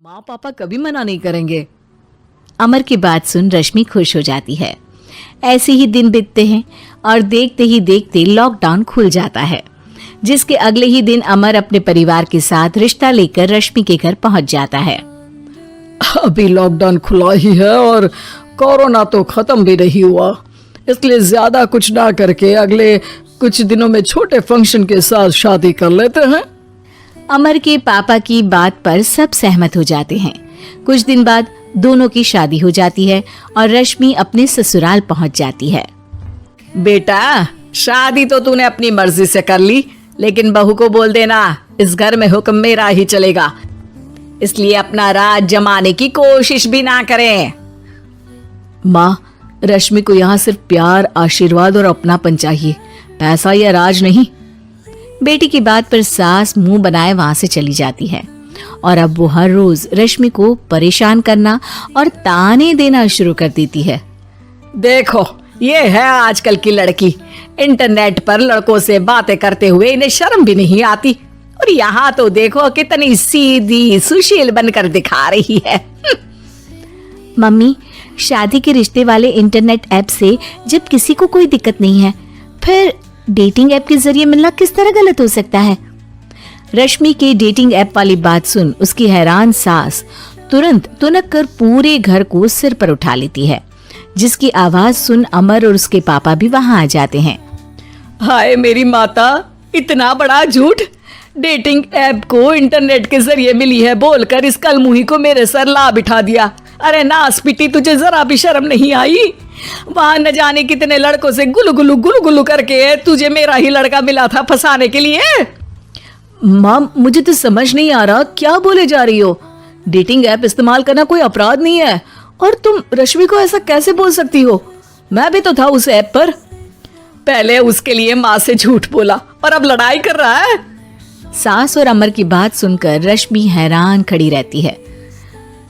माँ पापा कभी मना नहीं करेंगे। अमर की बात सुन रश्मि खुश हो जाती है। ऐसे ही दिन बीतते हैं और देखते ही देखते लॉकडाउन खुल जाता है, जिसके अगले ही दिन अमर अपने परिवार के साथ रिश्ता लेकर रश्मि के घर पहुंच जाता है। अभी लॉकडाउन खुला ही है और कोरोना तो खत्म भी नहीं हुआ, इसलिए ज्यादा कुछ ना करके अगले कुछ दिनों में छोटे फंक्शन के साथ शादी कर लेते हैं। अमर के पापा की बात पर सब सहमत हो जाते हैं। कुछ दिन बाद दोनों की शादी हो जाती है और रश्मि अपने ससुराल पहुंच जाती है। बेटा, शादी तो तूने अपनी मर्जी से कर ली, लेकिन बहू को बोल देना इस घर में हुक्म मेरा ही चलेगा, इसलिए अपना राज जमाने की कोशिश भी ना करें। माँ, रश्मि को यहाँ सिर्फ प्यार, आशीर्वाद और अपनापन चाहिए, पैसा या राज नहीं। बेटी की बात पर सास मुंह बनाए वहां से चली जाती है और अब वो हर रोज रश्मि को परेशान करना और ताने देना शुरू कर देती है। देखो, ये है आजकल की लड़की, इंटरनेट पर लड़कों से बातें करते हुए इन्हें शर्म भी नहीं आती, और यहाँ तो देखो कितनी सीधी सुशील बनकर दिखा रही है। मम्मी, शादी के रिश्ते वाले इंटरनेट ऐप से जब किसी को कोई दिक्कत नहीं है, फिर डेटिंग ऐप के जरिए मिलना किस तरह गलत हो सकता है? रश्मि के डेटिंग ऐप वाली बात सुन उसकी हैरान सास तुरंत तुनक कर पूरे घर को सिर पर उठा लेती है, जिसकी आवाज सुन अमर और उसके पापा भी वहां आ जाते हैं। हाय मेरी माता, इतना बड़ा झूठ! डेटिंग ऐप को इंटरनेट के जरिए मिली है बोलकर इस कलमुही को मेरे सर ला बिठा दिया। अरे नास पिटी, तुझे जरा भी शर्म नहीं आई? वहां न जाने कितने लड़कों से गुलु गुलु करके तुझे मेरा ही लड़का मिला था फंसाने के लिए। माँ, मुझे तो समझ नहीं आ रहा क्या बोले जा रही हो। डेटिंग ऐप इस्तेमाल करना कोई अपराध नहीं है, और तुम रश्मि को ऐसा कैसे बोल सकती हो? मैं भी तो था उस ऐप पर। पहले उसके लिए माँ से झूठ बोला और अब लड़ाई कर रहा है। सास और अमर की बात सुनकर रश्मि हैरान खड़ी रहती है।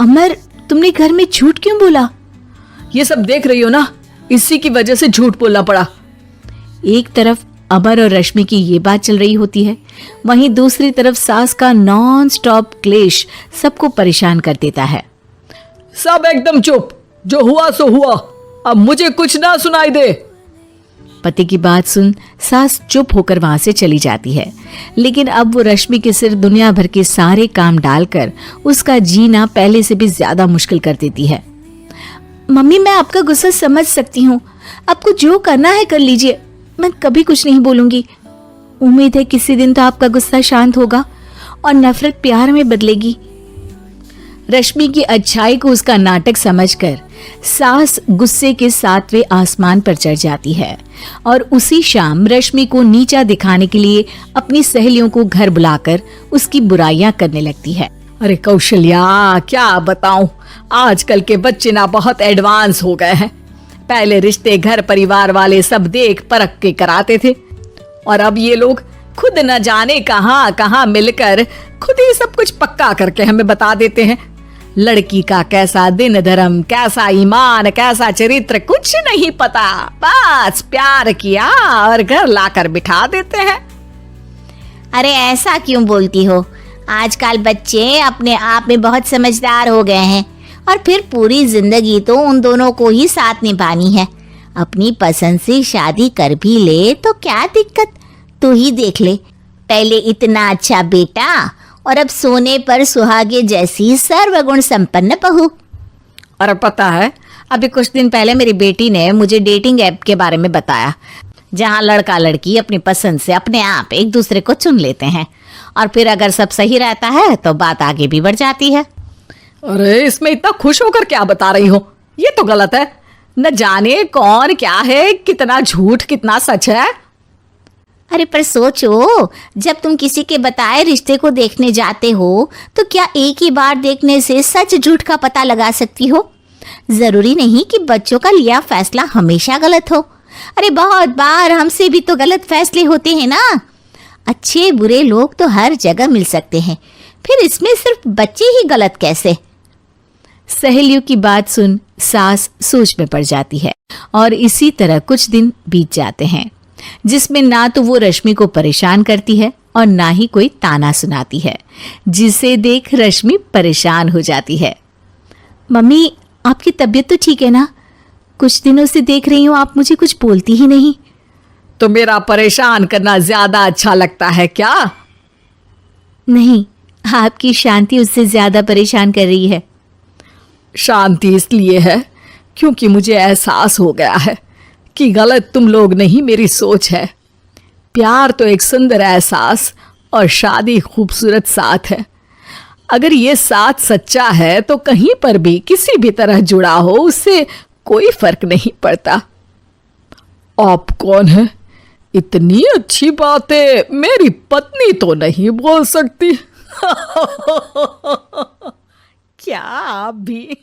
अमर, तुमने घर में झूठ क्यों बोला? ये सब देख रही हो ना, इसी की वजह से झूठ बोलना पड़ा। एक तरफ अमर और रश्मि की ये बात चल रही होती है, वहीं दूसरी तरफ सास का नॉन स्टॉप क्लेश सबको परेशान कर देता है। सब एकदम चुप, जो हुआ सो हुआ, अब मुझे कुछ ना सुनाई दे। पति की बात सुन सास चुप होकर वहां से चली जाती है, लेकिन अब वो रश्मि के सिर दुनिया भर के सारे काम डालकर उसका जीना पहले से भी ज्यादा मुश्किल कर देती है। मम्मी, मैं आपका गुस्सा समझ सकती हूँ, आपको जो करना है कर लीजिए, मैं कभी कुछ नहीं बोलूंगी। उम्मीद है किसी दिन तो आपका गुस्सा शांत होगा और नफरत प्यार में बदलेगी। रश्मि की अच्छाई को उसका नाटक समझकर सास गुस्से के 7वें आसमान पर चढ़ जाती है और उसी शाम रश्मि को नीचा दिखाने के लिए अपनी सहेलियों को घर बुलाकर उसकी बुराइयां करने लगती है। अरे कौशल्या, क्या बताऊं, आजकल के बच्चे ना बहुत एडवांस हो गए हैं। पहले रिश्ते घर परिवार वाले सब देख परख के कराते थे, और अब ये लोग खुद न जाने कहां कहां मिलकर खुद ही सब कुछ पक्का करके हमें बता देते हैं। लड़की का कैसा दिन धर्म, कैसा ईमान, कैसा चरित्र कुछ नहीं पता, बस प्यार किया और घर लाकर बिठा देते हैं। अरे ऐसा क्यों बोलती हो? आजकल बच्चे अपने आप में बहुत समझदार हो गए हैं, और फिर पूरी जिंदगी तो उन दोनों को ही साथ निभानी है। अपनी पसंद से शादी कर भी ले तो क्या दिक्कत? तू ही देख ले, पहले इतना अच्छा बेटा और अब सोने पर सुहागे जैसी सर्वगुण संपन्न बहू। और पता है, अभी कुछ दिन पहले मेरी बेटी ने मुझे डेटिंग ऐप के बारे में बताया, जहाँ लड़का लड़की अपनी पसंद से अपने आप एक दूसरे को चुन लेते हैं, और फिर अगर सब सही रहता है तो बात आगे भी बढ़ जाती है। अरे इसमें इतना खुश होकर क्या बता रही हो? ये तो गलत है। न जाने कौन क्या है, कितना झूठ कितना सच है। अरे पर सोचो, जब तुम किसी के बताए रिश्ते को देखने जाते हो तो क्या एक ही बार देखने से सच झूठ का पता लगा सकती हो? जरूरी नहीं कि बच्चों का लिया फैसला हमेशा गलत हो। अरे बहुत बार हमसे भी तो गलत फैसले होते हैं ना। अच्छे बुरे लोग तो हर जगह मिल सकते हैं, फिर इसमें सिर्फ बच्चे ही गलत कैसे? सहेलियों की बात सुन सास सोच में पड़ जाती है और इसी तरह कुछ दिन बीत जाते हैं, जिसमें ना तो वो रश्मि को परेशान करती है और ना ही कोई ताना सुनाती है। जिसे देख रश्मि परेशान हो जाती है। मम्मी, आपकी तबीयत तो ठीक है ना? कुछ दिनों से देख रही हूँ आप मुझे कुछ बोलती ही नहीं। तो मेरा परेशान करना ज्यादा अच्छा लगता है क्या? नहीं, आपकी शांति उससे ज्यादा परेशान कर रही है। शांति इसलिए है क्योंकि मुझे एहसास हो गया है कि गलत तुम लोग नहीं, मेरी सोच है। प्यार तो एक सुंदर एहसास और शादी खूबसूरत साथ है। अगर ये साथ सच्चा है तो कहीं पर भी किसी भी तरह जुड़ा हो उससे कोई फर्क नहीं पड़ता। आप कौन है? इतनी अच्छी बातें मेरी पत्नी तो नहीं बोल सकती। क्या आप भी?